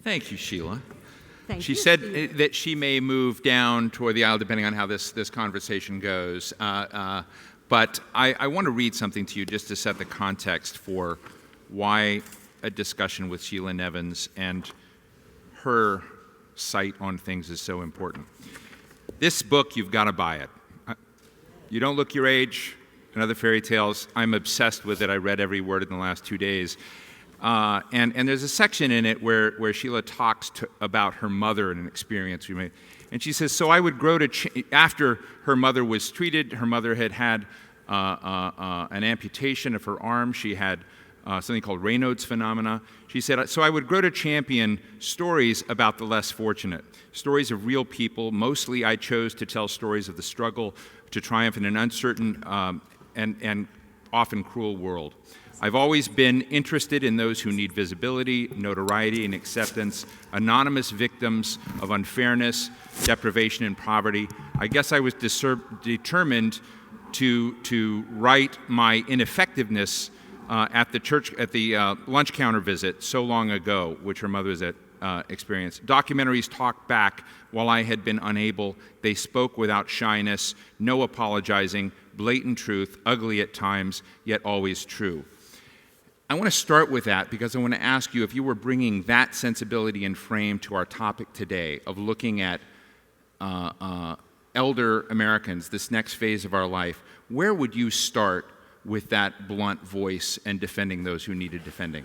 Thank you, Sheila. Thank She you. said that she may move down toward the aisle depending on how this conversation goes. But I want to read something to you just to set the context for why a discussion with Sheila Nevins and her sight on things is so important. This book, you've got to buy it. You Don't Look Your Age and Other Fairy Tales. I'm obsessed with it. I read every word in the last 2 days. And there's a section in it where Sheila talks about her mother and an experience we made. And she says, so I would grow to, after her mother was treated, her mother had an amputation of her arm. She had something called Raynaud's phenomena. She said, so I would grow to champion stories about the less fortunate, stories of real people. Mostly I chose to tell stories of the struggle to triumph in an uncertain and often cruel world. I've always been interested in those who need visibility, notoriety, and acceptance, anonymous victims of unfairness, deprivation, and poverty. I guess I was determined to write my ineffectiveness at the lunch counter visit so long ago, which her mother was at experienced. Documentaries talked back while I had been unable. They spoke without shyness, no apologizing, blatant truth, ugly at times, yet always true. I want to start with that because I want to ask you if you were bringing that sensibility and frame to our topic today of looking at elder Americans, this next phase of our life, where would you start with that blunt voice and defending those who needed defending?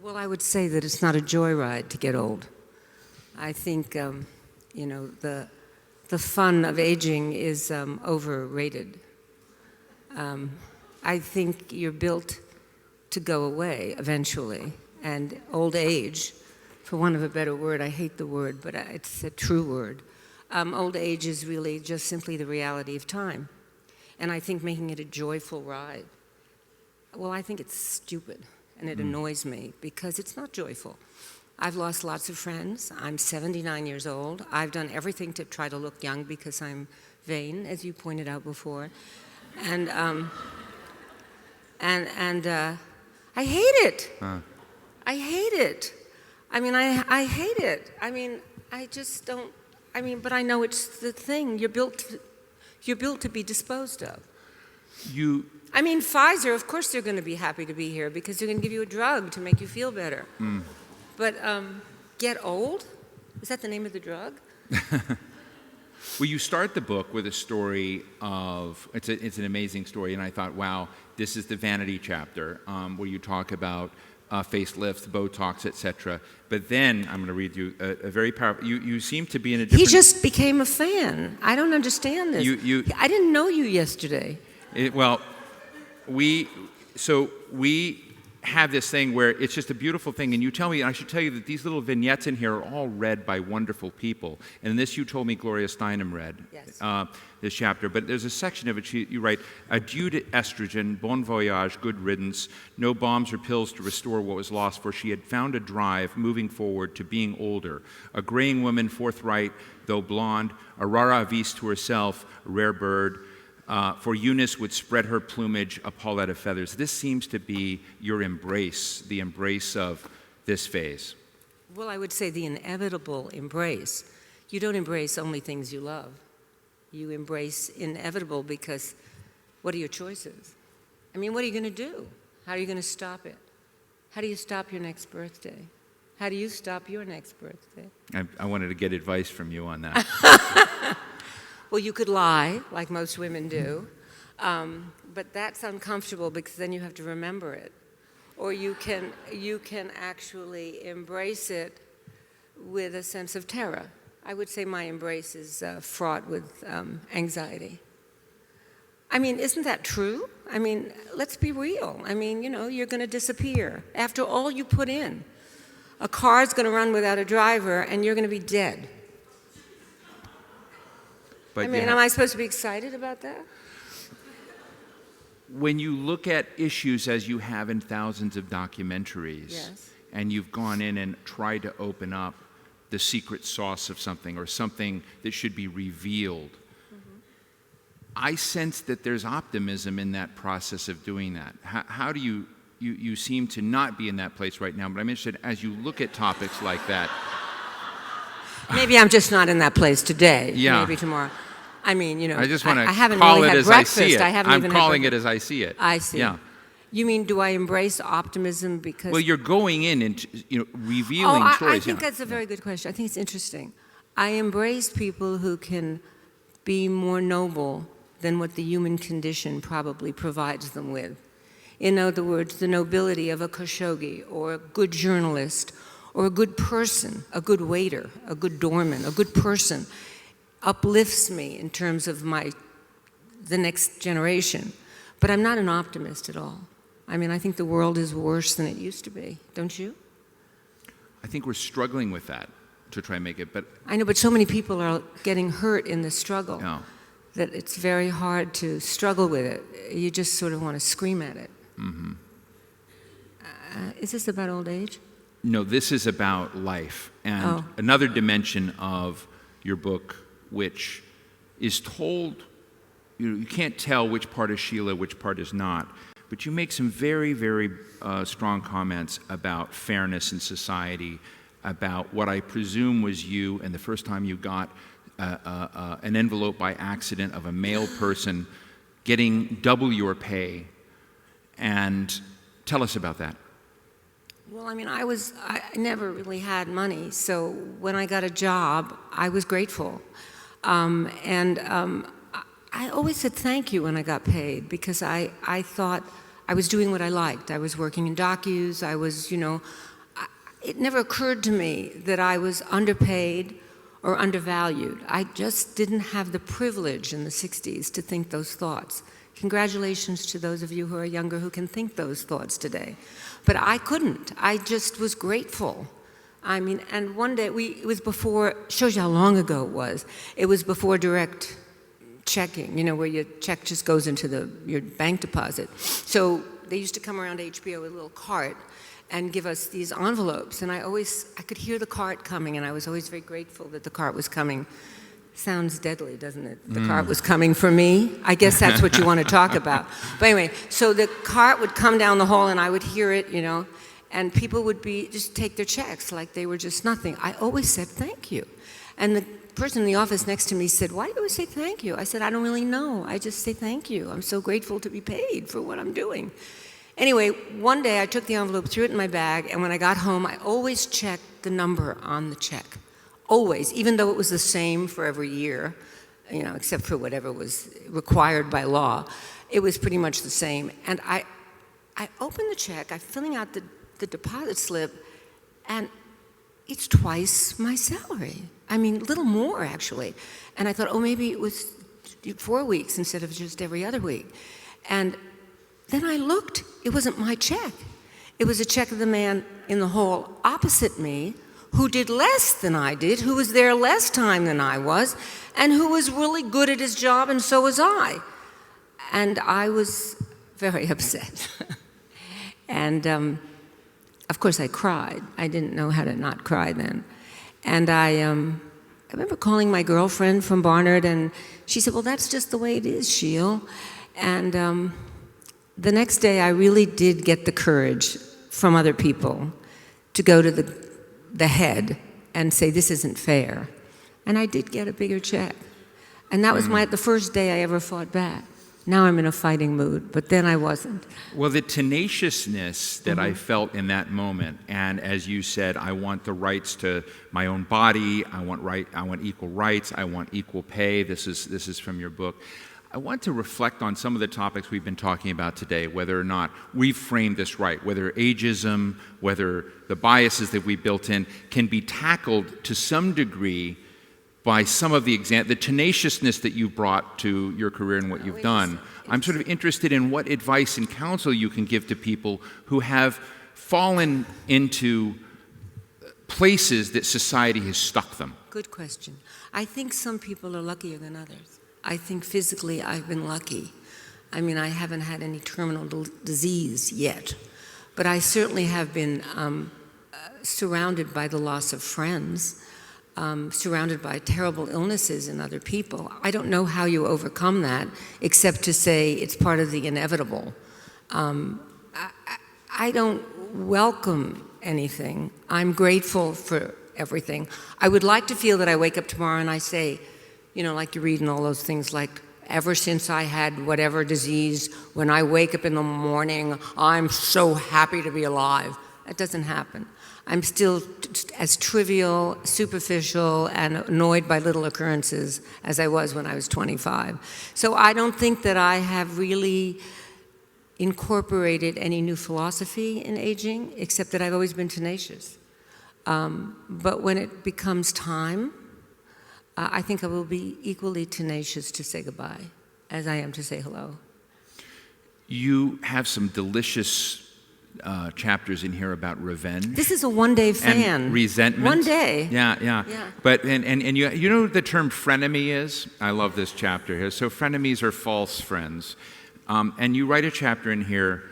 Well, I would say that it's not a joyride to get old. I think, the fun of aging is overrated. I think you're built to go away eventually. And old age, for want of a better word, I hate the word, but it's a true word. Old age is really just simply the reality of time. And I think making it a joyful ride, well, I think it's stupid. And it annoys me because it's not joyful. I've lost lots of friends. I'm 79 years old. I've done everything to try to look young because I'm vain, as you pointed out before. And I hate it. I hate it. I mean, I hate it. I mean, I just don't. I mean, but I know it's the thing. You're built to be disposed of. I mean, Pfizer, of course they're going to be happy to be here because they're going to give you a drug to make you feel better. But get old? Is that the name of the drug? Well, you start the book with a story of, it's an amazing story, and I thought, wow, this is the vanity chapter where you talk about facelifts, Botox, etc. But then, I'm going to read you a very powerful, you seem to be in a different... He just became a fan. I don't understand this. I didn't know you yesterday. We have this thing where it's just a beautiful thing, and you tell me, and I should tell you that these little vignettes in here are all read by wonderful people. And this you told me Gloria Steinem read, yes. This chapter. But there's a section of it, you write, adieu to estrogen, bon voyage, good riddance, no bombs or pills to restore what was lost, for she had found a drive moving forward to being older, a graying woman forthright, though blonde, a rara avis to herself, a rare bird, for Eunice would spread her plumage, a paulette of feathers. This seems to be your embrace, the embrace of this phase. Well, I would say the inevitable embrace. You don't embrace only things you love. You embrace inevitable because what are your choices? I mean, what are you going to do? How are you going to stop it? How do you stop your next birthday? How do you stop your next birthday? I wanted to get advice from you on that. Well, you could lie, like most women do, but that's uncomfortable because then you have to remember it. Or you can actually embrace it with a sense of terror. I would say my embrace is fraught with anxiety. I mean, isn't that true? I mean, let's be real. I mean, you're going to disappear. After all you put in, a car's going to run without a driver, and you're going to be dead. But am I supposed to be excited about that? When you look at issues as you have in thousands of documentaries, yes. And you've gone in and tried to open up the secret sauce of something or something that should be revealed, I sense that there's optimism in that process of doing that. How do you you seem to not be in that place right now, but I'm interested, as you look at topics like that. Maybe I'm just not in that place today. Yeah. Maybe tomorrow. I mean, I just want to haven't call really it had as breakfast. I see it. I haven't I'm even calling had it as I see it. I see. Yeah. You mean, do I embrace optimism because... Well, you're going in and revealing choice. I think that's a very good question. I think it's interesting. I embrace people who can be more noble than what the human condition probably provides them with. In other words, the nobility of a Khashoggi or a good journalist or a good person, a good waiter, a good doorman, a good person uplifts me in terms of the next generation. But I'm not an optimist at all. I mean, I think the world is worse than it used to be, don't you? I think we're struggling with that to try and make it, but... I know, but so many people are getting hurt in the struggle No. that it's very hard to struggle with it. You just sort of want to scream at it. Mm-hmm. Is this about old age? No, this is about life and another dimension of your book, which is told, you can't tell which part is Sheila, which part is not, but you make some very, very strong comments about fairness in society, about what I presume was you, and the first time you got an envelope by accident of a male person getting double your pay. And tell us about that. Well, I mean, I never really had money, so when I got a job, I was grateful. I always said thank you when I got paid, because I thought I was doing what I liked. I was working in docus, it never occurred to me that I was underpaid or undervalued. I just didn't have the privilege in the 60s to think those thoughts. Congratulations to those of you who are younger who can think those thoughts today. But I couldn't. I just was grateful. I mean, and one day, it was before, shows you how long ago it was. It was before direct checking, where your check just goes into your bank deposit. So they used to come around HBO with a little cart and give us these envelopes. And I could hear the cart coming, and I was always very grateful that the cart was coming. Sounds deadly, doesn't it? The cart was coming for me. I guess that's what you want to talk about. But anyway, so the cart would come down the hall, and I would hear it, and people would just take their checks like they were just nothing. I always said thank you. And the person in the office next to me said, "Why do you always say thank you?" I said, "I don't really know. I just say thank you. I'm so grateful to be paid for what I'm doing." Anyway, one day I took the envelope, threw it in my bag, and when I got home, I always checked the number on the check. Always, even though it was the same for every year, except for whatever was required by law, it was pretty much the same. And I opened the check, I'm filling out the deposit slip, and it's twice my salary. I mean, a little more, actually. And I thought, maybe it was 4 weeks instead of just every other week. And then I looked, it wasn't my check. It was a check of the man in the hall opposite me, who did less than I did, who was there less time than I was, and who was really good at his job, and so was I. And I was very upset. And of course I cried. I didn't know how to not cry then. And I remember calling my girlfriend from Barnard, and she said, "Well, that's just the way it is, Sheila." And the next day I really did get the courage from other people to go to the head and say, "This isn't fair." And I did get a bigger check. And that was the first day I ever fought back. Now I'm in a fighting mood, but then I wasn't. Well, the tenaciousness that I felt in that moment, and as you said, I want the rights to my own body, I want equal rights, I want equal pay. This is from your book. I want to reflect on some of the topics we've been talking about today, whether or not we've framed this right, whether ageism, whether the biases that we built in can be tackled to some degree by some of the tenaciousness that you brought to your career and what you've done. I'm sort of interested in what advice and counsel you can give to people who have fallen into places that society has stuck them. Good question. I think some people are luckier than others. I think physically I've been lucky. I mean, I haven't had any terminal disease yet, but I certainly have been surrounded by the loss of friends, surrounded by terrible illnesses in other people. I don't know how you overcome that, except to say it's part of the inevitable. I don't welcome anything. I'm grateful for everything. I would like to feel that I wake up tomorrow and I say, you know, like you read in all those things, like, ever since I had whatever disease, when I wake up in the morning, I'm so happy to be alive. That doesn't happen. I'm still as trivial, superficial, and annoyed by little occurrences as I was when I was 25. So I don't think that I have really incorporated any new philosophy in aging, except that I've always been tenacious. But when it becomes time, I think I will be equally tenacious to say goodbye as I am to say hello. You have some delicious chapters in here about revenge. This is a one-day fan. And resentment. One day. Yeah. But and you know what the term frenemy is? I love this chapter here. So frenemies are false friends. And you write a chapter in here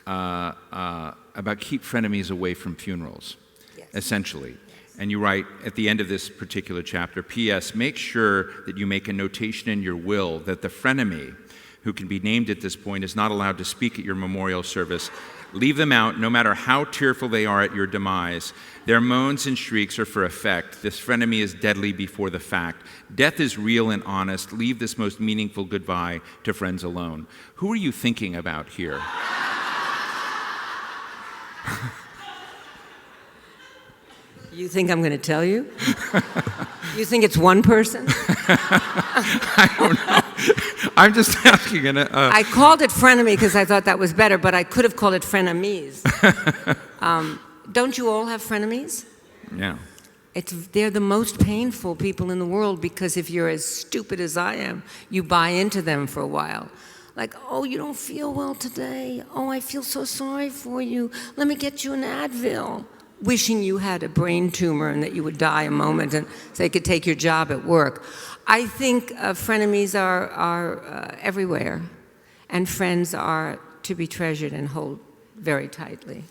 about keep frenemies away from funerals, Yes. essentially. And you write at the end of this particular chapter, P.S., make sure that you make a notation in your will that the frenemy, who can be named at this point, is not allowed to speak at your memorial service. Leave them out, no matter how tearful they are at your demise. Their moans and shrieks are for effect. This frenemy is deadly before the fact. Death is real and honest. Leave this most meaningful goodbye to friends alone. Who are you thinking about here? You think I'm going to tell you? You think it's one person? I don't know. I'm just asking. I called it frenemy because I thought that was better, but I could have called it frenemies. Don't you all have frenemies? Yeah. They're the most painful people in the world because if you're as stupid as I am, you buy into them for a while. Like, oh, you don't feel well today. Oh, I feel so sorry for you. Let me get you an Advil. Wishing you had a brain tumor and that you would die a moment and so they could take your job at work. I think frenemies are everywhere, and friends are to be treasured and hold very tightly.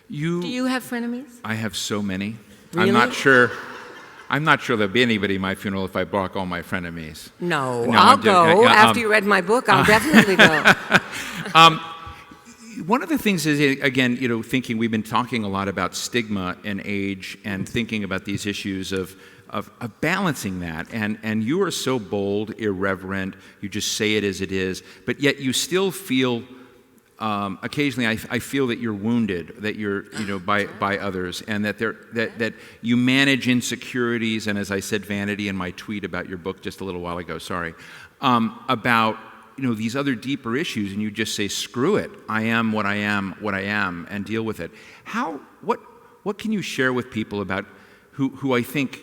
Do you have frenemies? I have so many. Really? I'm not sure there'll be anybody at my funeral if I block all my frenemies. No, I'll go. After you read my book, I'll definitely go. One of the things is, again, you know, thinking we've been talking a lot about stigma and age and thinking about these issues of balancing that. And you are so bold, irreverent, you just say it as it is, but yet you still feel, occasionally I feel that you're wounded, that you're, you know, by others, and that you manage insecurities, and as I said, vanity in my tweet about your book just a little while ago, sorry, about, you know, these other deeper issues, and you just say, screw it, I am what I am, and deal with it. What can you share with people about who I think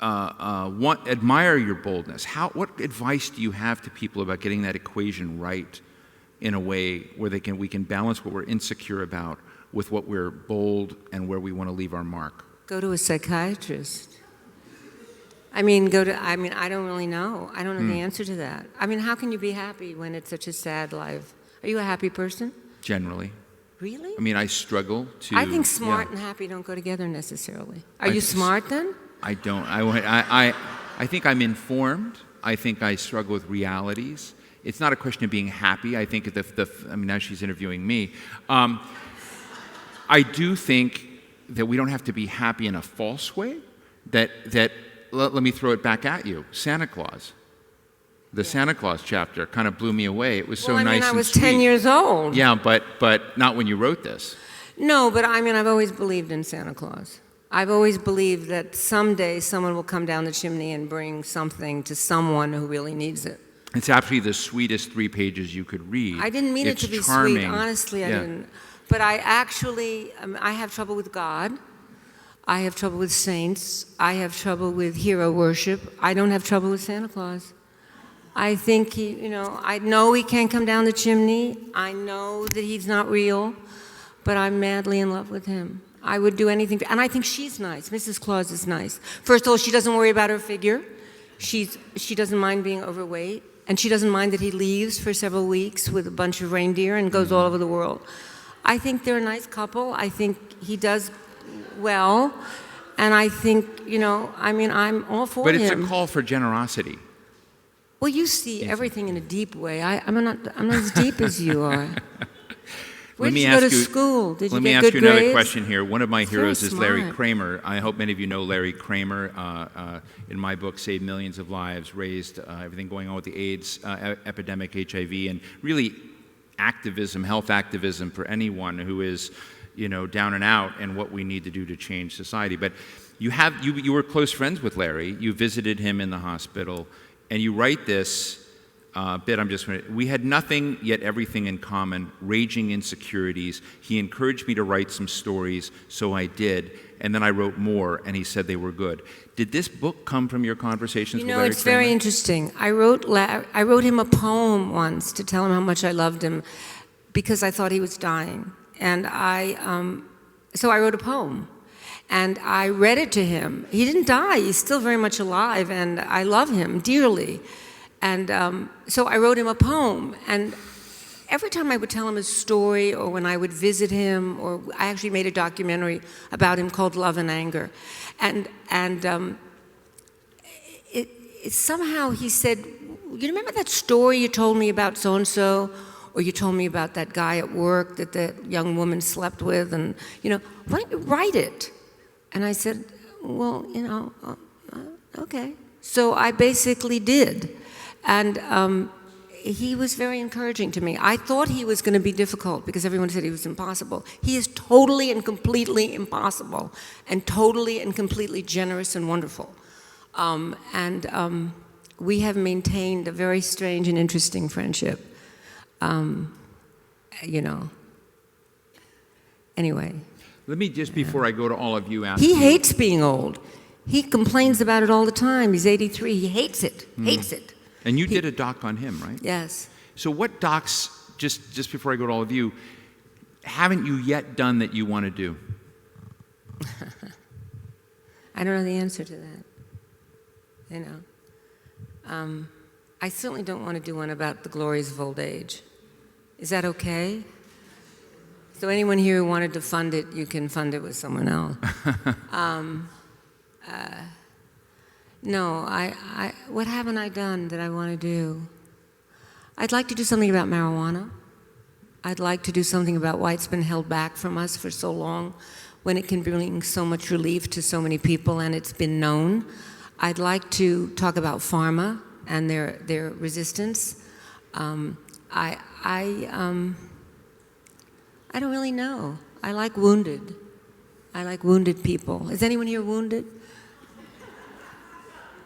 admire your boldness? What advice do you have to people about getting that equation right in a way where we can balance what we're insecure about with what we're bold and where we want to leave our mark? Go to a psychiatrist. I don't really know. I don't know the answer to that. I mean, how can you be happy when it's such a sad life? Are you a happy person? Generally. Really? I mean, I struggle to... I think smart and happy don't go together necessarily. Are you smart then? I don't. I think I'm informed. I think I struggle with realities. It's not a question of being happy. I think now she's interviewing me. I do think that we don't have to be happy in a false way. Let me throw it back at you. Santa Claus. The Santa Claus chapter kind of blew me away. It was so nice and sweet. I was 10 years old. Yeah, but not when you wrote this. No, but I've always believed in Santa Claus. I've always believed that someday someone will come down the chimney and bring something to someone who really needs it. It's actually the sweetest 3 pages you could read. I didn't mean it to be charming. Sweet. Honestly, I didn't. But I actually, I have trouble with God. I have trouble with saints. I have trouble with hero worship. I don't have trouble with Santa Claus. I think I know he can't come down the chimney. I know that he's not real, but I'm madly in love with him. I would do anything. And I think she's nice. Mrs. Claus is nice. First of all, she doesn't worry about her figure. She doesn't mind being overweight. And she doesn't mind that he leaves for several weeks with a bunch of reindeer and goes all over the world. I think they're a nice couple. I think he does well. And I think, I'm all for him. But it's a call for generosity. Well, you see everything in a deep way. I'm not as deep as you are. Where did you go to school? Did you Let me get ask good you another grades? question here. One of my Very heroes is Larry smart. Kramer. I hope many of you know Larry Kramer. In my book, Saved Millions of Lives, raised everything going on with the AIDS epidemic, HIV, and really activism, health activism for anyone who is, down and out, and what we need to do to change society. But you were close friends with Larry. You visited him in the hospital, and you write this bit. We had nothing yet everything in common, raging insecurities. He encouraged me to write some stories, so I did, and then I wrote more, and he said they were good. Did this book come from your conversations with Larry It's Kramer? very interesting. I wrote him a poem once to tell him how much I loved him because I thought he was dying, and so I wrote a poem. And I read it to him. He didn't die. He's still very much alive, and I love him dearly. And so I wrote him a poem. And every time I would tell him a story, or when I would visit him, or I actually made a documentary about him called Love and Anger. And somehow he said, you remember that story you told me about so-and-so? Or you told me about that guy at work that the young woman slept with? And, why don't you write it? And I said, well, okay. So I basically did. And he was very encouraging to me. I thought he was going to be difficult because everyone said he was impossible. He is totally and completely impossible, and totally and completely generous and wonderful. We have maintained a very strange and interesting friendship. Anyway. Let me just, before I go to all of you, ask He you. hates being old. He complains about it all the time. He's 83. He hates it. Hates it. And you did a doc on him, right? Yes. So what docs, just before I go to all of you, haven't you yet done that you want to do? I don't know the answer to that. I certainly don't want to do one about the glories of old age. Is that okay? So anyone here who wanted to fund it, you can fund it with someone else. No, what haven't I done that I want to do? I'd like to do something about marijuana. I'd like to do something about why it's been held back from us for so long, when it can bring so much relief to so many people and it's been known. I'd like to talk about pharma and their resistance. I don't really know. I like wounded. I like wounded people. Is anyone here wounded?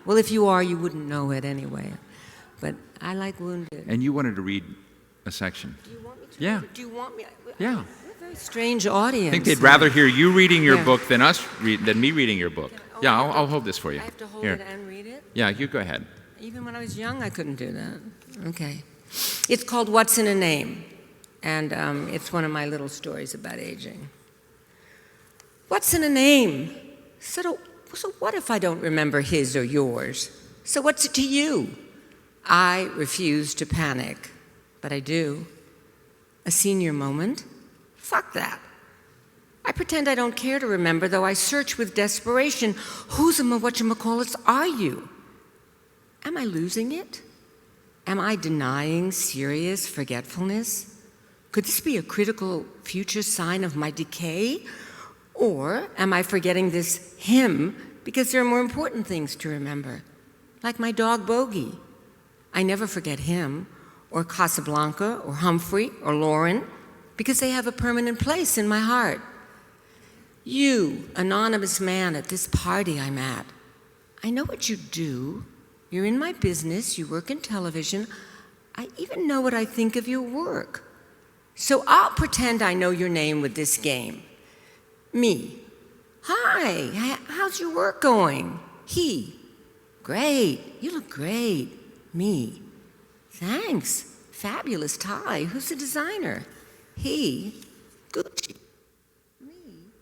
Well, if you are, you wouldn't know it anyway. But I like wounded. And you wanted to read a section. Do you want me to? Yeah. Do you want me? Yeah. We're a very strange audience. I think they'd rather hear you reading your Yeah. book than me reading your book. Yeah, I'll hold this for you. I have to hold Here. it and read it? Yeah, you go ahead. Even when I was young, I couldn't do that. Okay. It's called What's in a Name, and it's one of my little stories about aging. What's in a name? So what if I don't remember his or yours? So what's it to you? I refuse to panic, but I do. A senior moment? Fuck that. I pretend I don't care to remember, though I search with desperation. Whose and whatchamacallits are you? Am I losing it? Am I denying serious forgetfulness? Could this be a critical future sign of my decay? Or am I forgetting this him because there are more important things to remember? Like my dog Bogey. I never forget him, or Casablanca, or Humphrey, or Lauren, because they have a permanent place in my heart. You, anonymous man at this party I'm at, I know what you do. You're in my business, you work in television. I even know what I think of your work. So I'll pretend I know your name with this game. Me. Hi, how's your work going? He. Great, you look great. Me. Thanks, fabulous tie. Who's the designer? He. Gucci. Me.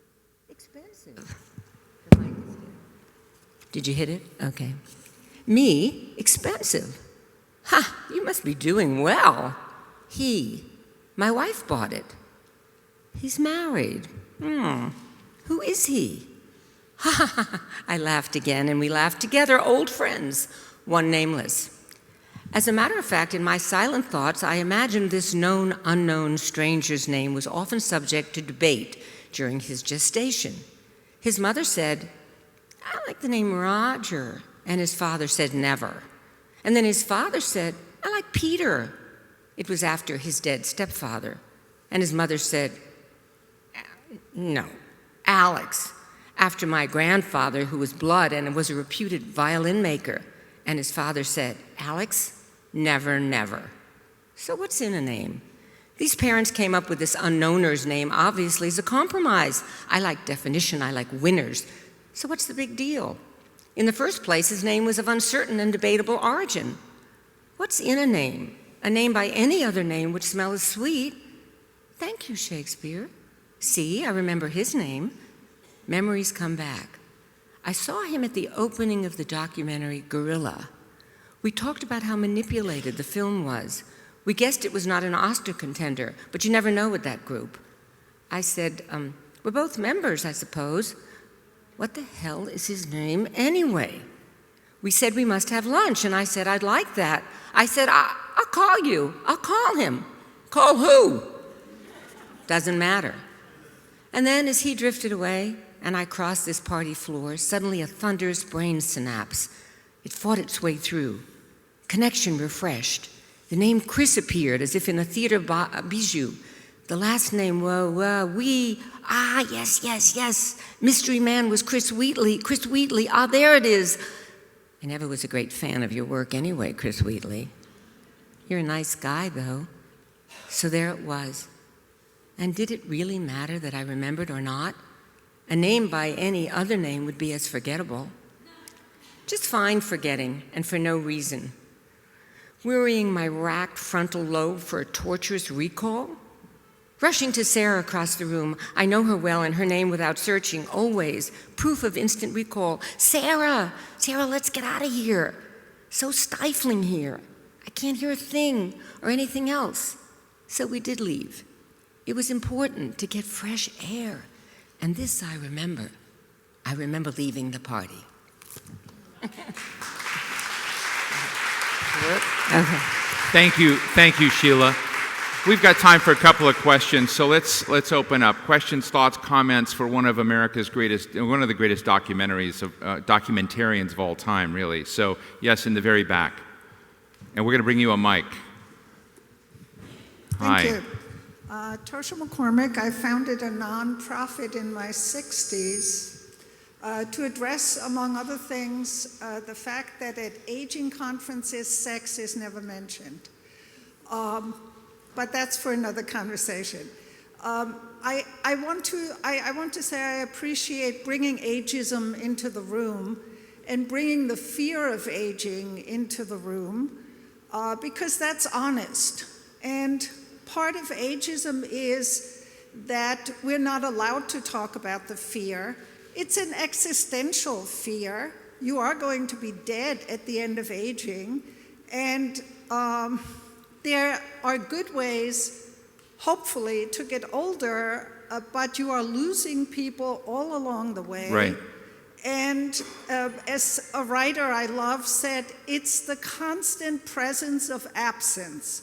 Expensive. The mic is here. Did you hit it? Okay. Me. Expensive. Ha, you must be doing well. He. My wife bought it. He's married. Who is he? Ha ha ha. I laughed again, and we laughed together, old friends, one nameless. As a matter of fact, in my silent thoughts, I imagined this known unknown stranger's name was often subject to debate during his gestation. His mother said, "I like the name Roger," and his father said, "Never." And then his father said, "I like Peter." It was after his dead stepfather. And his mother said, "No, Alex," after my grandfather, who was blood and was a reputed violin maker. And his father said, "Alex, never, never." So what's in a name? These parents came up with this unknowner's name, obviously, as a compromise. I like definition, I like winners. So what's the big deal? In the first place, his name was of uncertain and debatable origin. What's in a name? A name by any other name would smell as sweet. Thank you, Shakespeare. See, I remember his name. Memories come back. I saw him at the opening of the documentary Gorilla. We talked about how manipulated the film was. We guessed it was not an Oscar contender, but you never know with that group. I said, "We're both members, I suppose. What the hell is his name anyway?" We said we must have lunch, and I said, "I'd like that." I said, I'll call you. I'll call him." "Call who?" "Doesn't matter." And then as he drifted away, and I crossed this party floor, suddenly a thunderous brain synapse. It fought its way through. Connection refreshed. The name Chris appeared as if in a theater bijou. The last name, yes. Mystery Man was Chris Wheatley. Chris Wheatley, there it is. I never was a great fan of your work anyway, Chris Wheatley. You're a nice guy, though. So there it was. And did it really matter that I remembered or not? A name by any other name would be as forgettable. Just fine forgetting, and for no reason. Worrying my racked frontal lobe for a torturous recall? Rushing to Sarah across the room. I know her well and her name without searching, always. Proof of instant recall. Sarah, let's get out of here. So stifling here. I can't hear a thing or anything else. So we did leave. It was important to get fresh air. And this I remember. I remember leaving the party. Okay. Thank you, Sheila. We've got time for a couple of questions, so let's open up. Questions, thoughts, comments for one of the greatest documentarians of all time, really. So, yes, in the very back. And we're going to bring you a mic. Hi. Thank you. Torsha McCormick, I founded a nonprofit in my 60s to address, among other things, the fact that at aging conferences, sex is never mentioned. But that's for another conversation. I want to say I appreciate bringing ageism into the room and bringing the fear of aging into the room because that's honest. And part of ageism is that we're not allowed to talk about the fear. It's an existential fear. You are going to be dead at the end of aging. And there are good ways, hopefully, to get older, but you are losing people all along the way. Right. And as a writer I love said, it's the constant presence of absence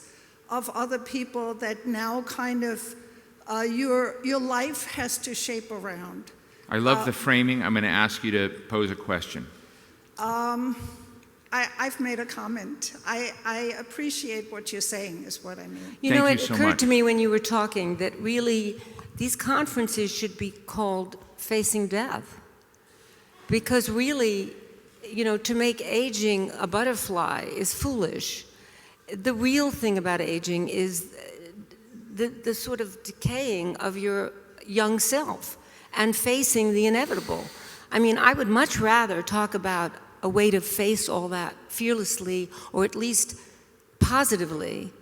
of other people that now kind of your life has to shape around. I love the framing. I'm going to ask you to pose a question. I've made a comment. I appreciate what you're saying is what I mean. You know, Thank you it so occurred much. to me when you were talking that really these conferences should be called Facing Death. Because really, you know, to make aging a butterfly is foolish. The real thing about aging is the sort of decaying of your young self and facing the inevitable. I mean, I would much rather talk about a way to face all that fearlessly, or at least positively,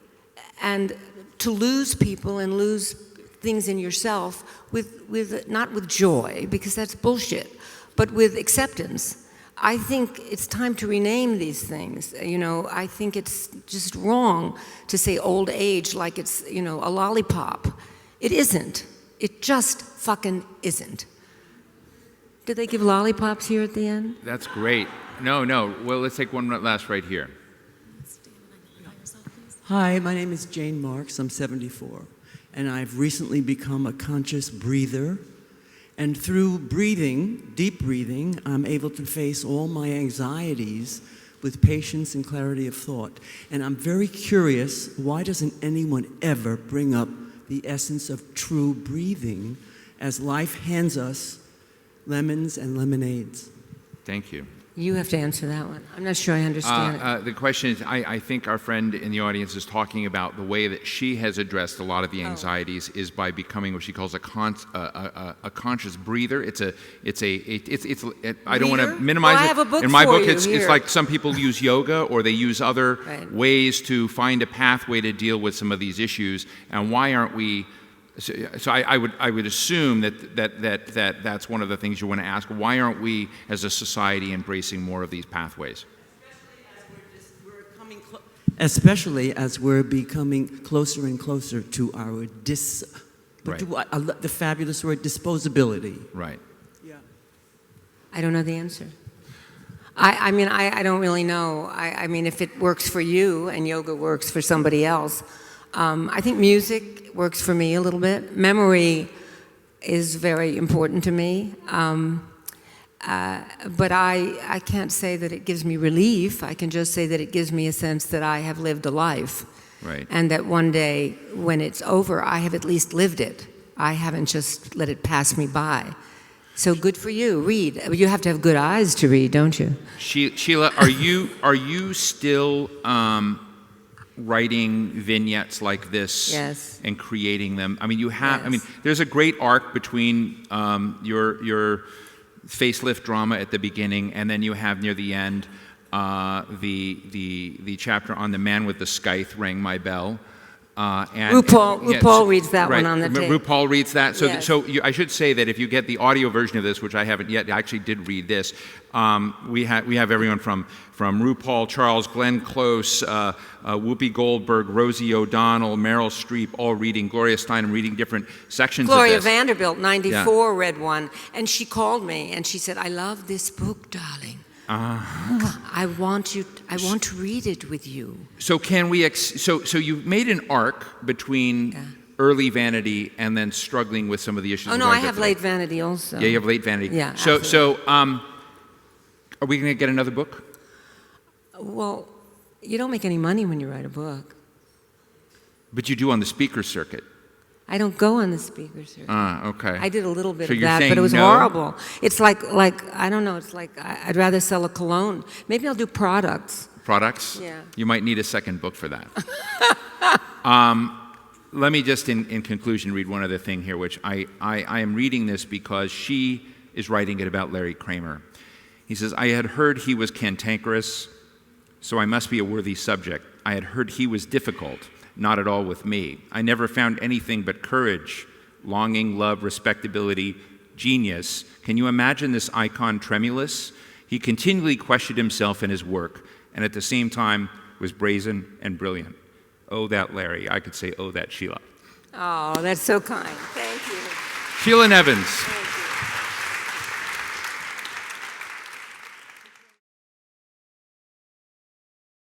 and to lose people and lose things in yourself with not with joy, because that's bullshit, but with acceptance. I think it's time to rename these things. You know, I think it's just wrong to say old age like it's, you know, a lollipop. It isn't. It just fucking isn't. Did they give lollipops here at the end? That's great. No. Well, let's take one last right here. Hi, my name is Jane Marks. I'm 74, and I've recently become a conscious breather. And through breathing, deep breathing, I'm able to face all my anxieties with patience and clarity of thought. And I'm very curious, why doesn't anyone ever bring up the essence of true breathing as life hands us lemons and lemonades? Thank you. You have to answer that one. I'm not sure I understand it. The question is, I think our friend in the audience is talking about the way that she has addressed a lot of the anxieties is by becoming what she calls a conscious breather. I don't want to Breather? minimize Well, I it. have a book in my for book, you it's here. like some people use yoga or they use other Right. ways to find a pathway to deal with some of these issues. And why aren't we? So I would assume that's one of the things you want to ask. Why aren't we, as a society, embracing more of these pathways? Especially as we're becoming closer and closer to our the fabulous word disposability. Right. Yeah. I don't know the answer. I mean, I don't really know. I mean, if it works for you and yoga works for somebody else, I think music works for me a little bit. Memory is very important to me. But I can't say that it gives me relief. I can just say that it gives me a sense that I have lived a life. Right. And that one day, when it's over, I have at least lived it. I haven't just let it pass me by. So good for you. Read. You have to have good eyes to read, don't you? Sheila, are you still writing vignettes like this? Yes. And creating them? I mean, you have. Yes. I mean, there's a great arc between your facelift drama at the beginning, and then you have near the end the chapter on the man with the scythe rang my bell. RuPaul reads that one on the tape. RuPaul reads that. So, Yes. I should say that if you get the audio version of this, which I haven't yet, I actually did read this. We have everyone from RuPaul, Charles, Glenn Close, Whoopi Goldberg, Rosie O'Donnell, Meryl Streep, all reading. Gloria Steinem reading different sections Gloria of this. Vanderbilt, 94, read one, and she called me and she said, "I love this book, darling. I want to read it with you." So can we? So you've made an arc between early Vanity and then struggling with some of the issues. Oh no, I have late Vanity also. Yeah, you have late Vanity. Yeah. So are we going to get another book? Well, you don't make any money when you write a book. But you do on the speaker circuit. I don't go on the speaker circuit. Okay. I did a little bit So of you're that, saying but it was no? horrible. It's like I don't know. It's like I'd rather sell a cologne. Maybe I'll do products. Products? Yeah. You might need a second book for that. Let me just, in conclusion, read one other thing here, which I am reading this because she is writing it about Larry Kramer. He says, "I had heard he was cantankerous, so I must be a worthy subject. I had heard he was difficult, not at all with me. I never found anything but courage, longing, love, respectability, genius. Can you imagine this icon tremulous? He continually questioned himself and his work, and at the same time was brazen and brilliant. Oh, that Larry." I could say, "Oh, that Sheila." Oh, that's so kind. Thank you. Sheila Nevins.